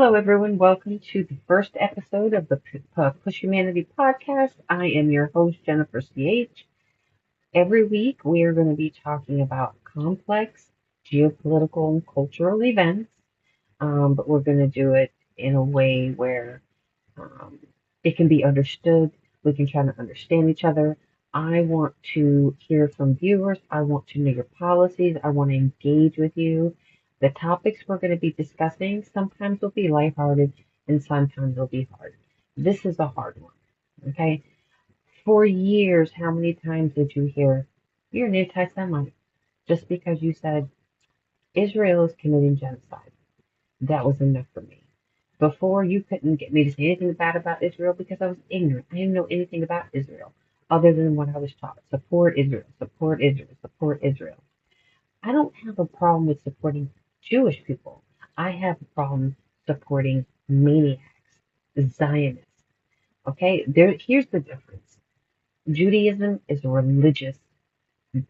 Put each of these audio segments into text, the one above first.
Hello, everyone. Welcome to the first episode of the PushHumanity podcast. I am your host, Jennifer CH. Every week, we are going to be talking about complex geopolitical and cultural events, but we're going to do it in a way where um, it can be understood. We can try to understand each other. I want to hear from viewers. I want to know your policies. I want to engage with you. The topics we're going to be discussing sometimes will be lighthearted and sometimes they'll be hard. This is a hard one. Okay. For years, how many times did you hear you're an anti Semite just because you said Israel is committing genocide? That was enough for me. Before, you couldn't get me to say anything bad about Israel because I was ignorant. I didn't know anything about Israel other than what I was taught. Support Israel, support Israel, support Israel. I don't have a problem with supporting Jewish people. I have a problem supporting maniacs, Zionists. Okay, here's the difference. Judaism is a religious,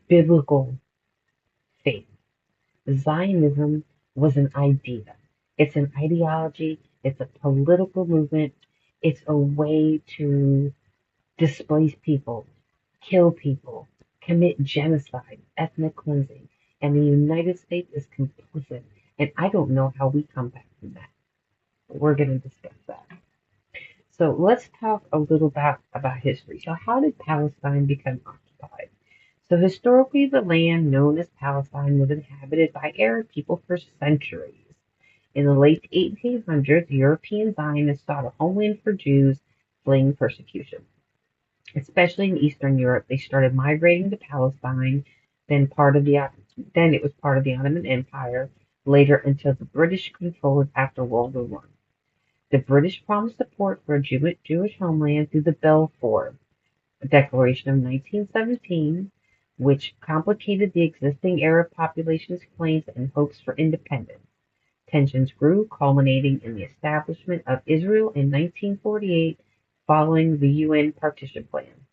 biblical faith. Zionism was an idea. It's an ideology. It's a political movement. It's a way to displace people, kill people, commit genocide, ethnic cleansing. And the United States is complicit. And I don't know how we come back from that. We're going to discuss that. So let's talk a little about history. So how did Palestine become occupied? So historically, the land known as Palestine was inhabited by Arab people for centuries. In the late 1800s, European Zionists sought a homeland for Jews fleeing persecution. Especially in Eastern Europe, they started migrating to Palestine, then then it was part of the Ottoman Empire, later until the British controlled it after World War One. The British promised support for a Jewish homeland through the Balfour Declaration of 1917, which complicated the existing Arab population's claims and hopes for independence. Tensions grew, culminating in the establishment of Israel in 1948 following the UN partition plan.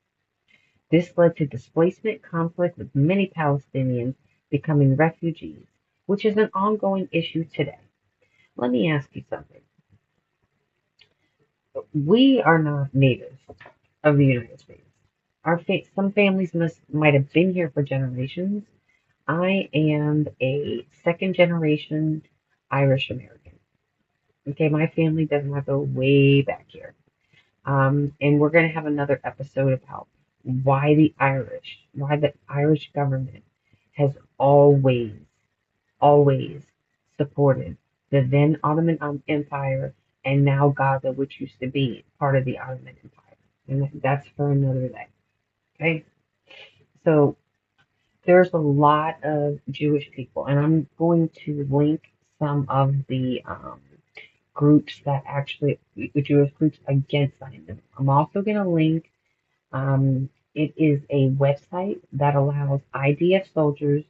This led to displacement, conflict, with many Palestinians becoming refugees, which is an ongoing issue today. Let me ask you something. We are not natives of the United States. Some families might have been here for generations. I am a second generation Irish American. Okay, my family does not go way back here. And we're going to have another episode about why the Irish government has always supported the then Ottoman Empire and now Gaza, which used to be part of the Ottoman Empire. And that's for another day. Okay, so there's a lot of Jewish people, and I'm going to link some of the groups that actually, the Jewish groups against Zionism. I'm also going to link, it is a website that allows IDF soldiers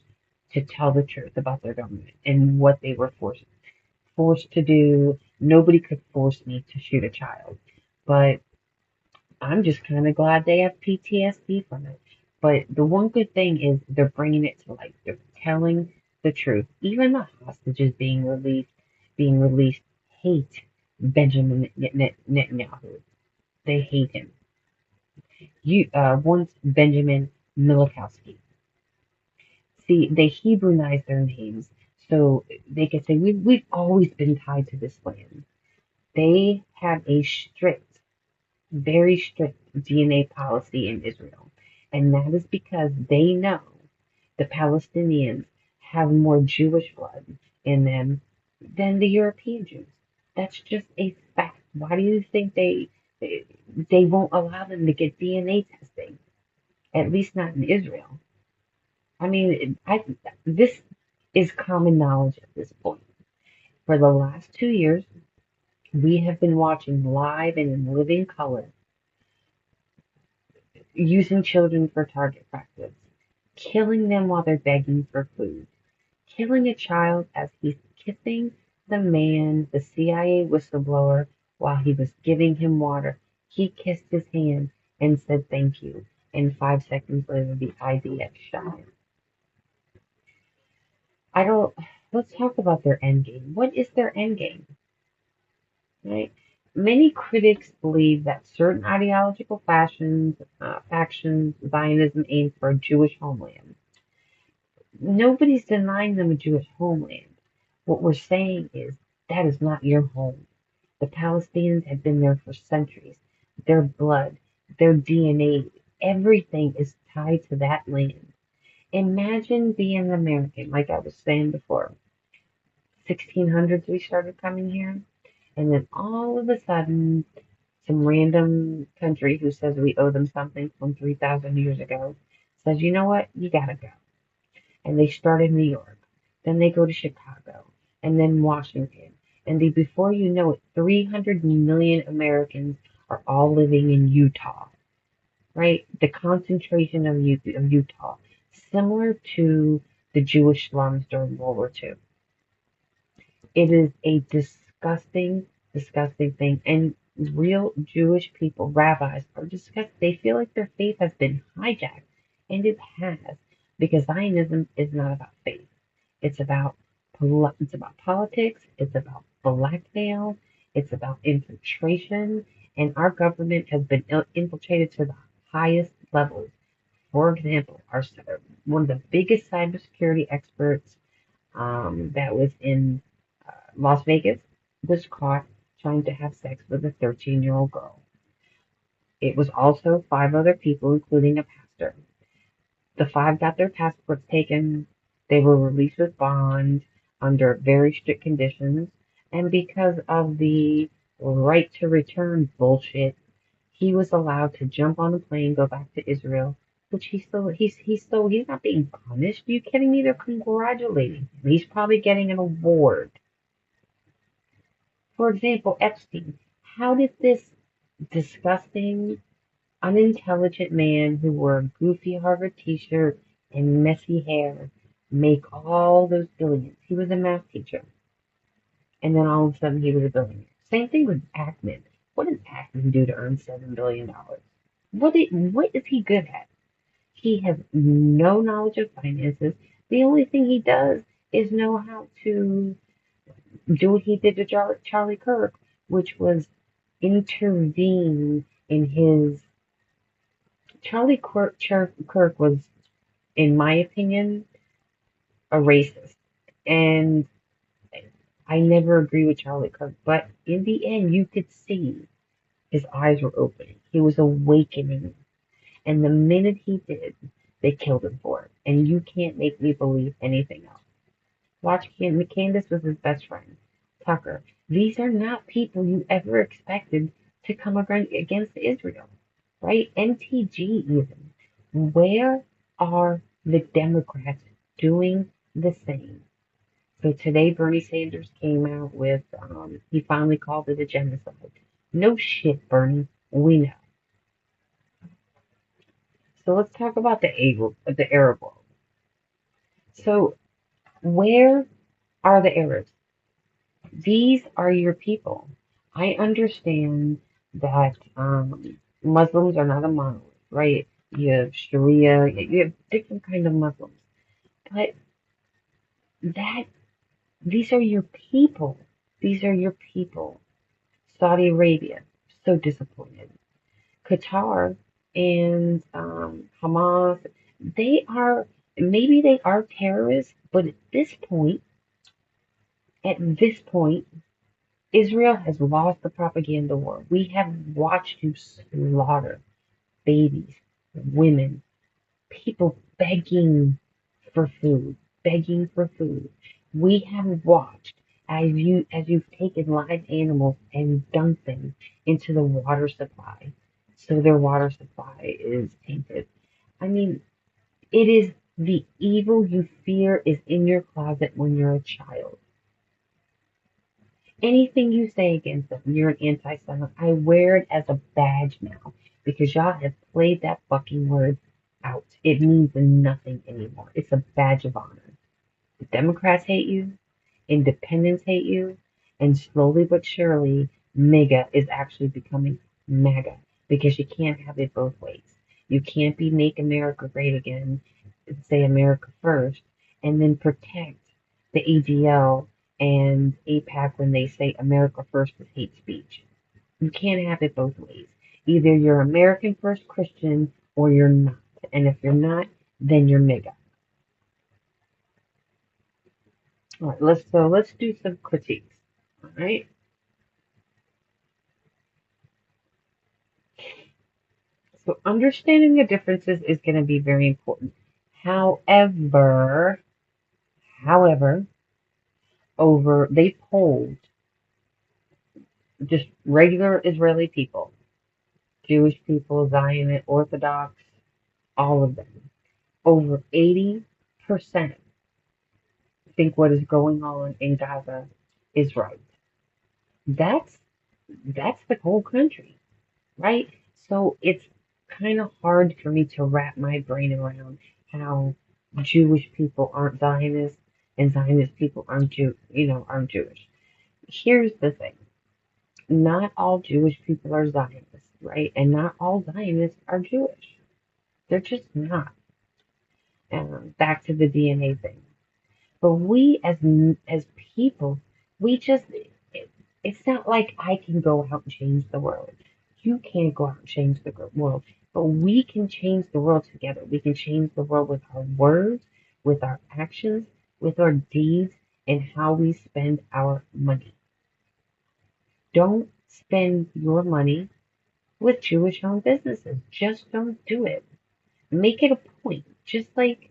to tell the truth about their government and what they were forced to do. Nobody could force me to shoot a child, but I'm just kind of glad they have PTSD from it. But the one good thing is they're bringing it to light. They're telling the truth. Even the hostages being released, hate Benjamin Netanyahu. They hate him. Once Benjamin Milikowski. See, they Hebraize their names so they can say we've always been tied to this land. They have a very strict DNA policy in Israel. And that is because they know the Palestinians have more Jewish blood in them than the European Jews. That's just a fact. Why do you think they won't allow them to get DNA testing? At least not in Israel. I mean, this is common knowledge at this point. For the last 2 years, we have been watching live and in living color using children for target practice, killing them while they're begging for food, killing a child as he's kissing the man, the CIA whistleblower, while he was giving him water. He kissed his hand and said thank you, and 5 seconds later the IDF shot him. I don't. Let's talk about their end game. What is their end game? right? Many critics believe that certain ideological factions, Zionism aims for a Jewish homeland. Nobody's denying them a Jewish homeland. What we're saying is that is not your home. The Palestinians have been there for centuries. Their blood, their DNA, everything is tied to that land. Imagine being an American, like I was saying before. 1600s we started coming here, and then all of a sudden, some random country who says we owe them something from 3,000 years ago says, you know what, you gotta go. And they start in New York. Then they go to Chicago, and then Washington. And before you know it, 300 million Americans are all living in Utah, right? The concentration of Utah, similar to the Jewish slums during World War II. It is a disgusting, disgusting thing. And real Jewish people, rabbis, are disgusted. They feel like their faith has been hijacked. And it has. Because Zionism is not about faith. It's about politics. It's about blackmail. It's about infiltration. And our government has been infiltrated to the highest levels. For example, one of the biggest cybersecurity experts that was in Las Vegas was caught trying to have sex with a 13-year-old girl. It was also five other people, including a pastor. The five got their passports taken. They were released with bond under very strict conditions. And because of the right to return bullshit, he was allowed to jump on a plane, go back to Israel, which he's not being punished. Are you kidding me? They're congratulating him. He's probably getting an award. For example, Epstein. How did this disgusting, unintelligent man who wore a goofy Harvard t-shirt and messy hair make all those billions? He was a math teacher. And then all of a sudden he was a billionaire. Same thing with Ackman. What does Ackman do to earn $7 billion? What is he good at? He has no knowledge of finances. The only thing he does is know how to do what he did to Charlie Kirk, which was intervene in his. Kirk was, in my opinion, a racist. And I never agree with Charlie Kirk, but in the end, you could see his eyes were opening. He was awakening. And the minute he did, they killed him for it. And you can't make me believe anything else. Watch Candace was his best friend. Tucker. These are not people you ever expected to come against Israel, right? NTG even. Where are the Democrats doing the same? So today Bernie Sanders came out with, he finally called it a genocide. No shit, Bernie. We know. So let's talk about the Arab world. So where are the Arabs? These are your people. I understand that Muslims are not a monolith, right? You have Sharia, you have different kind of Muslims, but that these are your people. These are your people. Saudi Arabia, so disappointed. Qatar and Hamas, they are maybe they are terrorists, but at this point, Israel has lost the propaganda war. We have watched you slaughter babies, women, people for food, begging for food. We have watched as you've taken live animals and dumped them into the water supply, so their water supply is tainted. I mean, it is the evil you fear is in your closet when you're a child. Anything you say against them, you're an anti-Semite. I wear it as a badge now because y'all have played that fucking word out. It means nothing anymore. It's a badge of honor. The Democrats hate you, independents hate you, and slowly but surely, MAGA is actually becoming MAGA because you can't have it both ways. You can't be Make America Great Again and say America first and then protect the ADL and AIPAC when they say America first is hate speech. You can't have it both ways. Either you're American first Christian or you're not. And if you're not, then you're MAGA. All right, let's do some critiques. All right. So understanding the differences is going to be very important. However, over they polled just regular Israeli people, Jewish people, Zionist, Orthodox, all of them. Over 80% think what is going on in Gaza is right. That's that's the whole country, right? So it's kind of hard for me to wrap my brain around how Jewish people aren't Zionists and Zionist people aren't Jewish. Here's the thing. Not all Jewish people are Zionists, right? And not all Zionists are Jewish. They're just not. Back to the DNA thing. But we as people, we just it's not like I can go out and change the world. You can't go out and change the world, but we can change the world together. We can change the world with our words, with our actions, with our deeds, and how we spend our money. Don't spend your money with Jewish-owned businesses. Just don't do it. Make it a point. Just like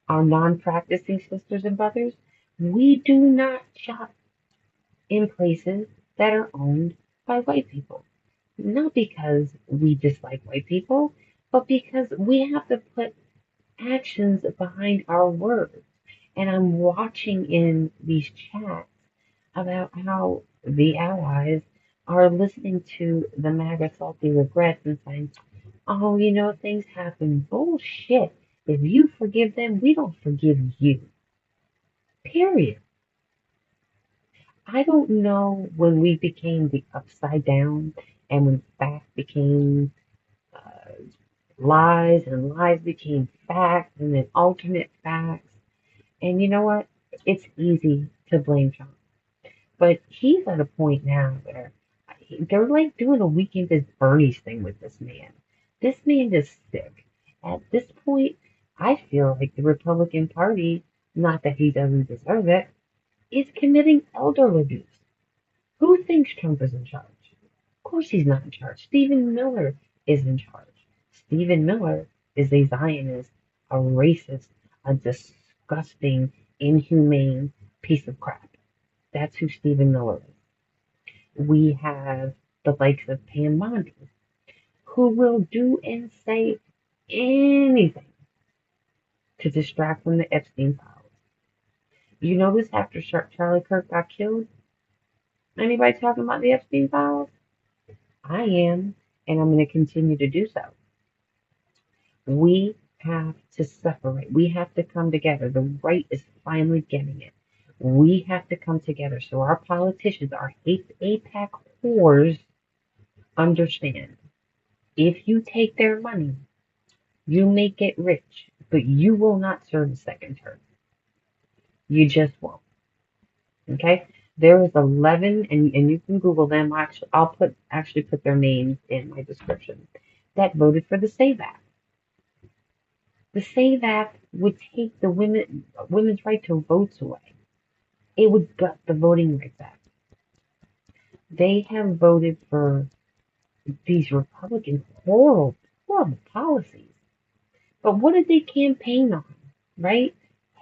our non-practicing sisters and brothers, we do not shop in places that are owned by white people. Not because we dislike white people, but because we have to put actions behind our words. And I'm watching in these chats about how the allies are listening to the MAGA salty regrets and saying, oh, things happen. Bullshit. If you forgive them, we don't forgive you. Period. I don't know when we became the upside down and when fact became uh, lies and lies became facts and then alternate facts. And you know what? It's easy to blame Trump. But he's at a point now where they're like doing a Weekend at Bernie's thing with this man. This man is sick. At this point, I feel like the Republican Party, not that he doesn't deserve it, is committing elder abuse. Who thinks Trump is in charge? Of course he's not in charge. Stephen Miller is in charge. Stephen Miller is a Zionist, a racist, a disgusting, inhumane piece of crap. That's who Stephen Miller is. We have the likes of Pam Bondi, who will do and say anything to distract from the Epstein files. You notice after Charlie Kirk got killed, anybody talking about the Epstein files? I am, and I'm going to continue to do so. We have to separate. We have to come together. The right is finally getting it. We have to come together so our politicians, our AIPAC whores, understand. If you take their money, you may get rich, but you will not serve a second term. You just won't. Okay? There was 11, and you can Google them. I'll actually put their names in my description, that voted for the SAVE Act. The SAVE Act would take the women's right to vote away. It would gut the Voting Rights Act. They have voted for these Republican horrible, horrible policies. But what did they campaign on? Right?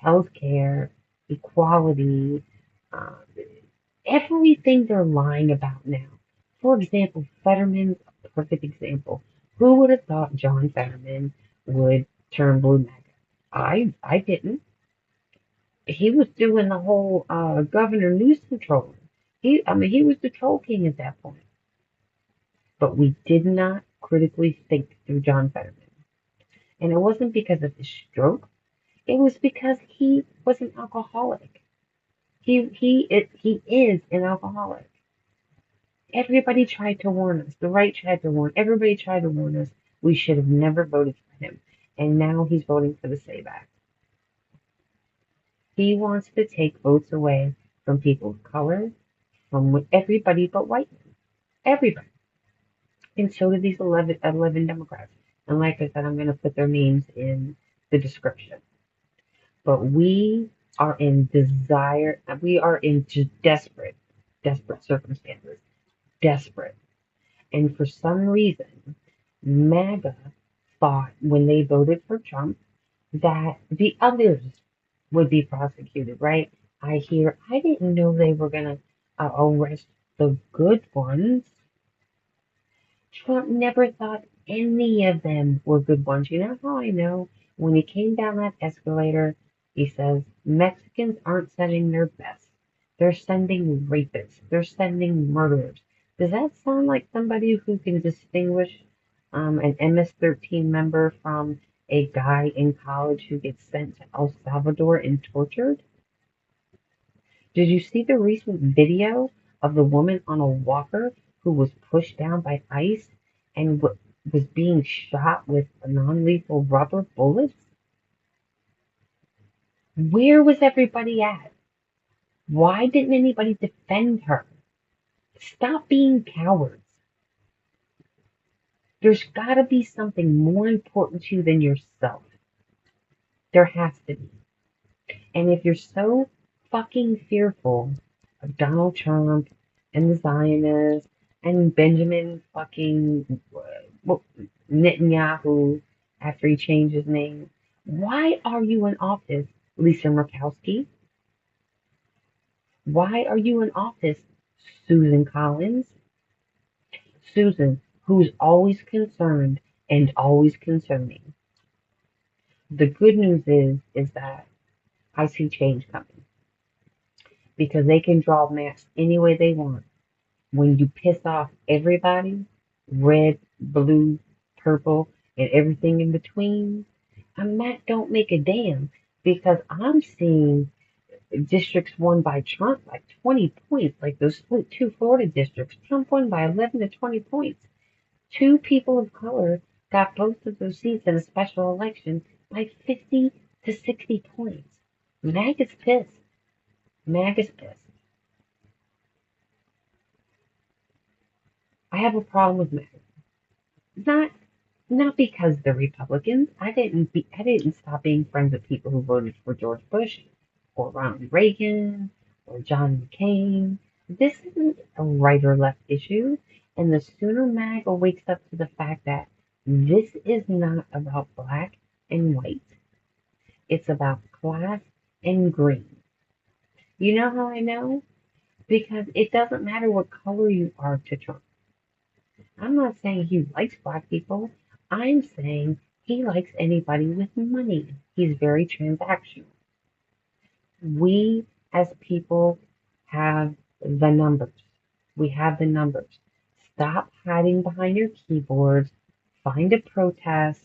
Healthcare, equality, uh, everything they're lying about now. For example, Fetterman's a perfect example. Who would have thought John Fetterman would turn blue MAGA? I didn't. He was doing the whole Governor Newsom trolling. He was the troll king at that point. But we did not critically think through John Fetterman. And it wasn't because of his stroke. It was because he was an alcoholic. He is an alcoholic. Everybody tried to warn us. The right tried to warn. Everybody tried to warn us. We should have never voted for him. And now he's voting for the SAVE Act. He wants to take votes away from people of color, from everybody but white men. Everybody. And so did these 11 Democrats. And like I said, I'm going to put their names in the description. But we are in just desperate circumstances. Desperate. And for some reason, MAGA thought when they voted for Trump that the others would be prosecuted, right? I didn't know they were going to arrest the good ones. Trump never thought any of them were good ones. You know how I know? When he came down that escalator, he says, Mexicans aren't sending their best. They're sending rapists. They're sending murderers. Does that sound like somebody who can distinguish an MS-13 member from a guy in college who gets sent to El Salvador and tortured? Did you see the recent video of the woman on a walker who was pushed down by ICE and was being shot with non-lethal rubber bullets? Where was everybody at? Why didn't anybody defend her? Stop being cowards. There's got to be something more important to you than yourself. There has to be. And if you're so fucking fearful of Donald Trump and the Zionists and Benjamin fucking Netanyahu after he changed his name, why are you in office, Lisa Murkowski? Why are you in office, Susan Collins? Susan, who's always concerned and always concerning. The good news is that I see change coming because they can draw maps any way they want. When you piss off everybody, red, blue, purple, and everything in between, a map don't make a damn because I'm seeing districts won by Trump by 20 points, like those two Florida districts. Trump won by 11 to 20 points. Two people of color got both of those seats in a special election by 50 to 60 points. MAGA's pissed. MAGA's pissed. I have a problem with MAGA. Not because they're Republicans. I didn't stop being friends with people who voted for George Bush or Ronald Reagan or John McCain. This isn't a right or left issue. And the sooner MAGA wakes up to the fact that this is not about black and white. It's about class and green. You know how I know? Because it doesn't matter what color you are to Trump. I'm not saying he likes black people. I'm saying he likes anybody with money. He's very transactional. We as people have the numbers. We have the numbers. Stop hiding behind your keyboards. Find a protest.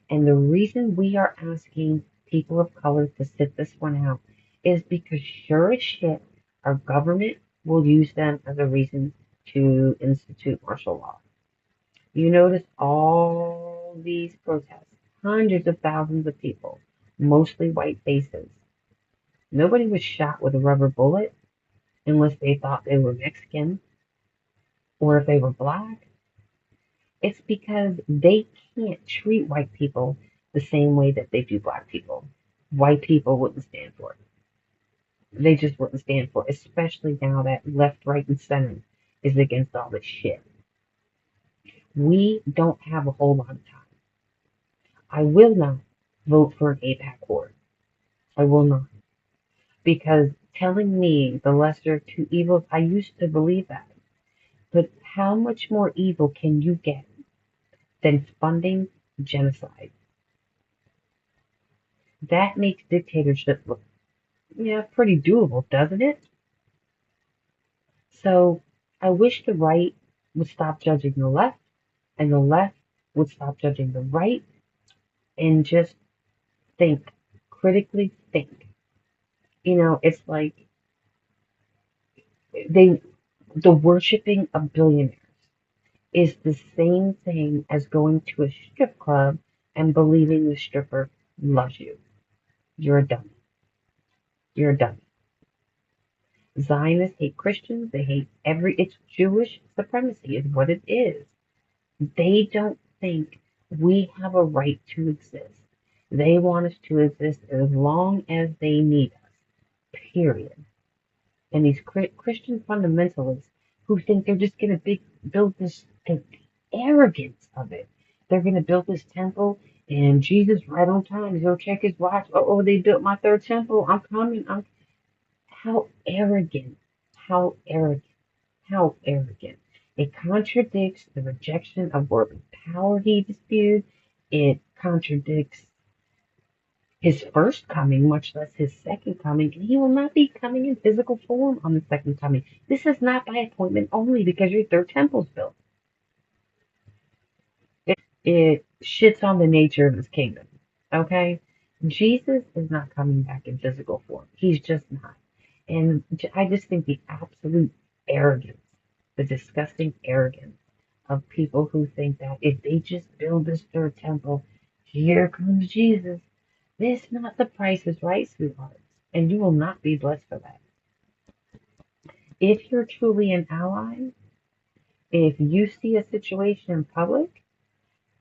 And the reason we are asking people of color to sit this one out is because sure as shit, our government will use them as a reason to institute martial law. You notice all these protests, hundreds of thousands of people, mostly white faces. Nobody was shot with a rubber bullet unless they thought they were Mexican or if they were black. It's because they can't treat white people the same way that they do black people. White people wouldn't stand for it. They just wouldn't stand for it, especially now that left, right, and center is against all this shit. We don't have a whole lot of time. I will not vote for an APAC court. I will not. Because telling me the lesser of two evils, I used to believe that. But how much more evil can you get than funding genocide? That makes dictatorship look, pretty doable, doesn't it? So I wish the right would stop judging the left, and the left would stop judging the right, and just think, critically think. It's like the worshiping of billionaires is the same thing as going to a strip club and believing the stripper loves you. You're a dummy. You're a dummy. Zionists hate Christians. They hate it's Jewish supremacy is what it is. They don't think we have a right to exist. They want us to exist as long as they need us, period. And these Christian fundamentalists who think they're just going to build this, the arrogance of it. They're going to build this temple, and Jesus, right on time, he'll check his watch. Oh, they built my third temple. I'm coming. How arrogant. How arrogant. How arrogant. It contradicts the rejection of worldly power he disputed. It contradicts his first coming, much less his second coming, and he will not be coming in physical form on the second coming. This is not by appointment only because your third temple's built. It shits on the nature of his kingdom. Okay? Jesus is not coming back in physical form. He's just not. And I just think the absolute arrogance, the disgusting arrogance of people who think that if they just build this third temple, here comes Jesus. This not the price is right, sweethearts, and you will not be blessed for that. If you're truly an ally, if you see a situation in public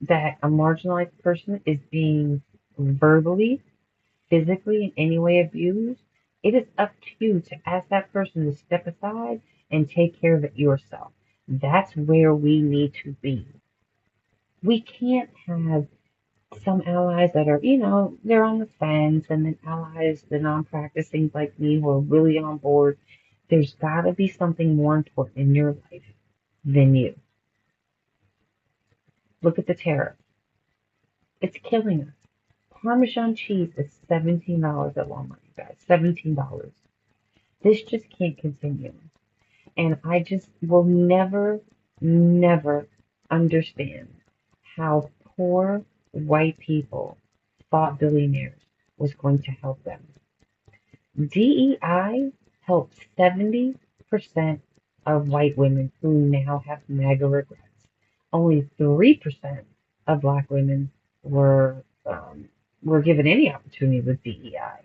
that a marginalized person is being verbally, physically, in any way abused, it is up to you to ask that person to step aside and take care of it yourself. That's where we need to be. We can't have some allies that are, they're on the fence, and then allies, the non-practicing like me, who are really on board. There's got to be something more important in your life than you. Look at the tariff. It's killing us. Parmesan cheese is $17 at Walmart, you guys. $17. This just can't continue. And I just will never, never understand how poor white people thought billionaires was going to help them. DEI helped 70% of white women who now have MAGA regrets. Only 3% of black women were given any opportunity with DEI.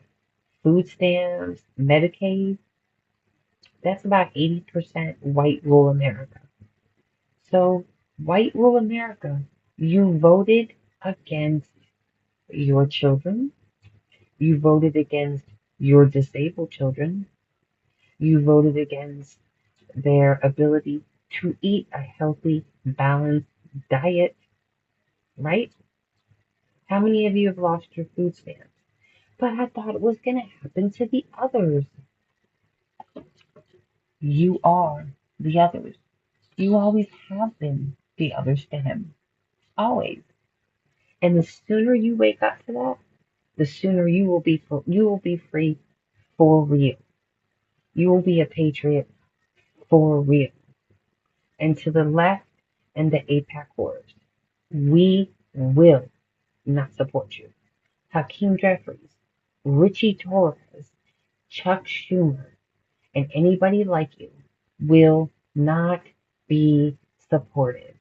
Food stamps, Medicaid, that's about 80% white rural America. So, white rural America, you voted against your children. You voted against your disabled children. You voted against their ability to eat a healthy, balanced diet, right? How many of you have lost your food stamps? But I thought it was going to happen to the others. You are the others. You always have been the others to him. Always. And the sooner you wake up to that, the sooner you will be free for real. You will be a patriot for real. And to the left and the APAC wars, we will not support you. Hakeem Jeffries, Richie Torres, Chuck Schumer, and anybody like you will not be supported.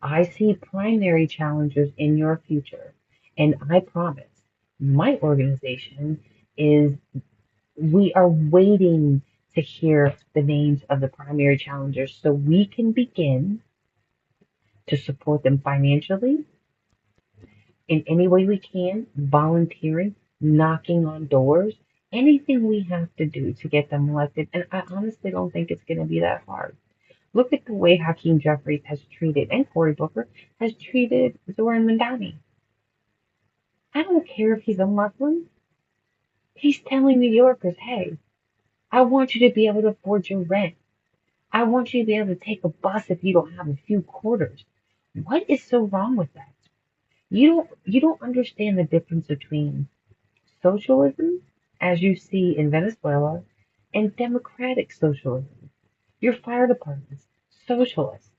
I see primary challengers in your future, and I promise my organization is we are waiting to hear the names of the primary challengers so we can begin to support them financially in any way we can, volunteering, knocking on doors, anything we have to do to get them elected. And I honestly don't think it's going to be that hard. Look at the way Hakeem Jeffries has treated, and Cory Booker has treated Zoran Mandani. I don't care if he's a Muslim. He's telling New Yorkers, hey, I want you to be able to afford your rent. I want you to be able to take a bus if you don't have a few quarters. What is so wrong with that? You don't understand the difference between socialism, as you see in Venezuela, and democratic socialism. Your fire departments, socialist.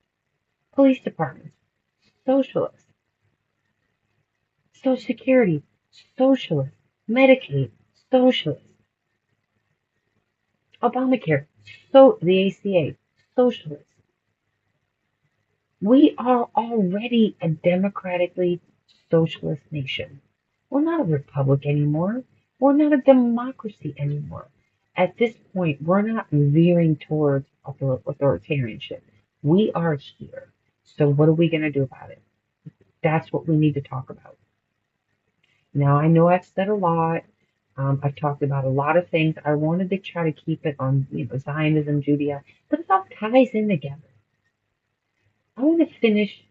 Police departments, socialist. Social Security, socialist. Medicaid, socialist. Obamacare, so the ACA, socialist. We are already a democratically socialist nation. We're not a republic anymore. We're not a democracy anymore. At this point, we're not veering towards authoritarianship. We are here. So what are we going to do about it? That's what we need to talk about. Now, I know I've said a lot. I've talked about a lot of things. I wanted to try to keep it on, Zionism, Judaism, but it all ties in together. I want to finish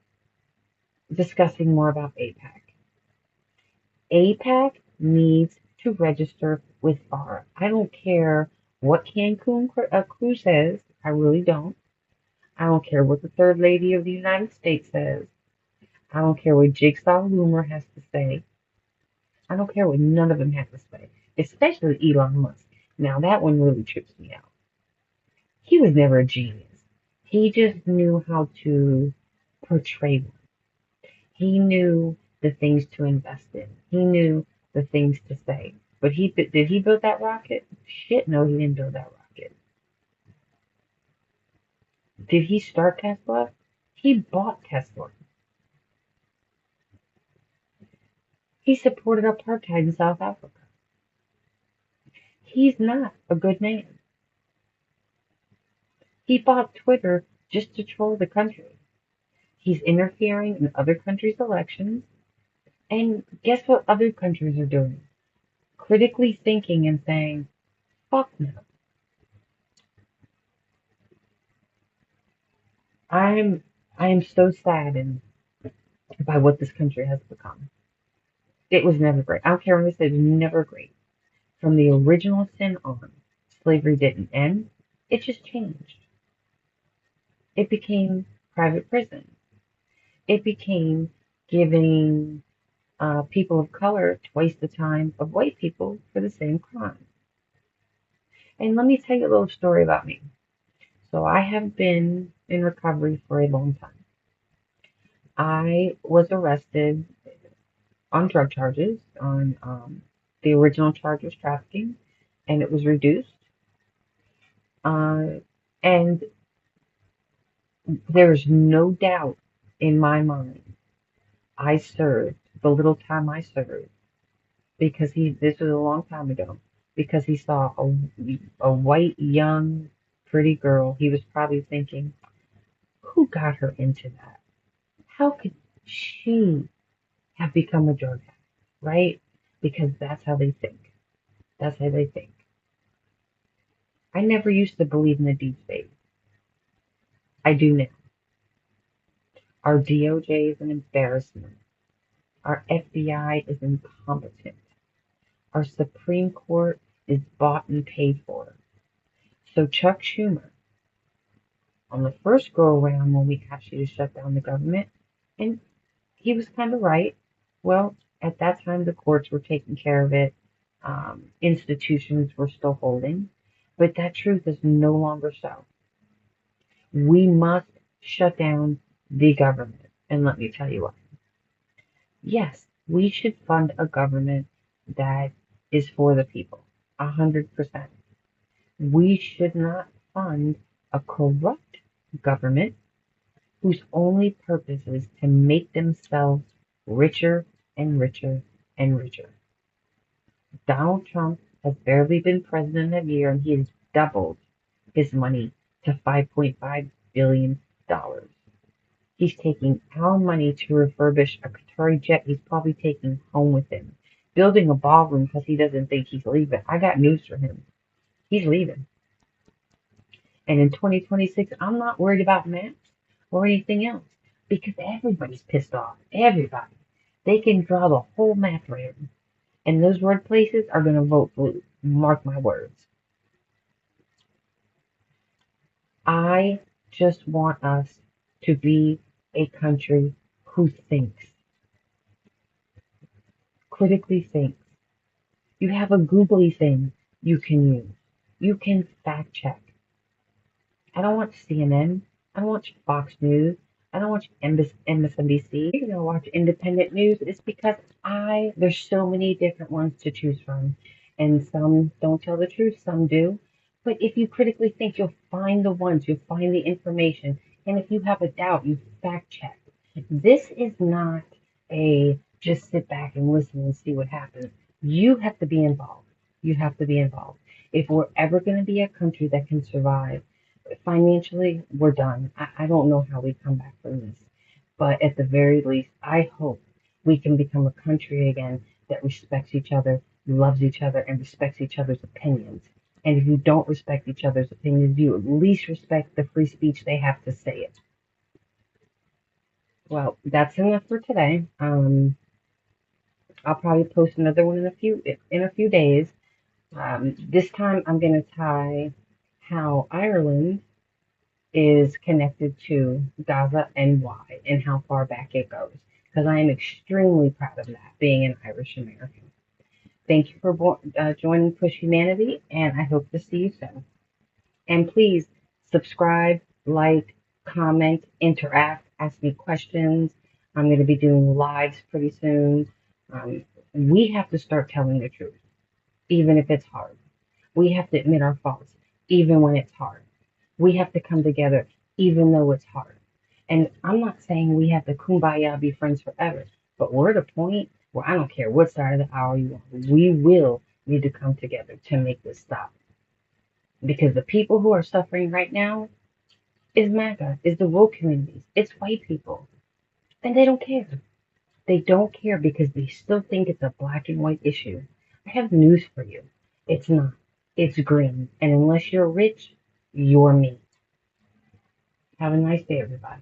discussing more about APAC. APAC needs to register with FARA. I don't care what Cancun crew says. I really don't. I don't care what the Third Lady of the United States says. I don't care what Jigsaw Loomer has to say. I don't care what none of them have to say, especially Elon Musk. Now, that one really trips me out. He was never a genius. He just knew how to portray one. He knew the things to invest in. He knew the things to say. But did he build that rocket? Shit, no, he didn't build that rocket. Did he start Tesla? He bought Tesla. He supported apartheid in South Africa. He's not a good man. He bought Twitter just to troll the country. He's interfering in other countries' elections. And guess what other countries are doing? Critically thinking and saying, fuck no. I am so saddened by what this country has become. It was never great. I don't care when they say it was never great. From the original sin on, slavery didn't end. It just changed. It became private prison. It became giving people of color twice the time of white people for the same crime. And let me tell you a little story about me. So I have been in recovery for a long time. I was arrested on drug charges, on the original charge was trafficking, and it was reduced. And there's no doubt in my mind I served the little time I served because this was a long time ago, because he saw a white, young, pretty girl. He was probably thinking, who got her into that? How could she have become a drug addict, right? Because that's how they think. That's how they think. I never used to believe in the deep state. I do now. Our DOJ is an embarrassment. Our FBI is incompetent. Our Supreme Court is bought and paid for. So Chuck Schumer, on the first go around when we asked you to shut down the government, and he was kind of right. Well, at that time, the courts were taking care of it. Institutions were still holding. But that truth is no longer so. We must shut down the government. And let me tell you what. Yes, we should fund a government that is for the people. 100%. We should not fund a corrupt government whose only purpose is to make themselves richer and richer and richer. Donald Trump has barely been president a year, and he has doubled his money to $5.5 billion. He's taking our money to refurbish a Qatari jet he's probably taking home with him, building a ballroom because he doesn't think he's leaving. I got news for him. He's leaving. And in 2026, I'm not worried about maps or anything else because everybody's pissed off. Everybody. They can draw the whole map red. And those red places are going to vote blue. Mark my words. I just want us to be a country who thinks, critically thinks. You have a googly thing you can use. You can fact check. I don't watch CNN. I don't watch Fox News. I don't watch MSNBC. You know, watch independent news. It's because there's so many different ones to choose from. And some don't tell the truth, some do. But if you critically think, you'll find the ones, you'll find the information. And if you have a doubt, you fact check. This is not a just sit back and listen and see what happens. You have to be involved. You have to be involved. If we're ever going to be a country that can survive financially, we're done. I don't know how we come back from this. But at the very least, I hope we can become a country again that respects each other, loves each other, and respects each other's opinions. And if you don't respect each other's opinions, you at least respect the free speech they have to say it. Well, that's enough for today. I'll probably post another one in a few days. This time I'm going to tie how Ireland is connected to Gaza and why, and how far back it goes. Because I am extremely proud of that, being an Irish American. Thank you for joining Push Humanity, and I hope to see you soon. And please subscribe, like, comment, interact, ask me questions. I'm going to be doing lives pretty soon. We have to start telling the truth, even if it's hard. We have to admit our faults, even when it's hard. We have to come together, even though it's hard. And I'm not saying we have to kumbaya be friends forever, but we're at a point where I don't care what side of the aisle you are, we will need to come together to make this stop. Because the people who are suffering right now is MAGA, is the woke communities, it's white people. And they don't care. They don't care because they still think it's a black and white issue. I have news for you. It's not. It's green. And unless you're rich, you're me. Have a nice day, everybody.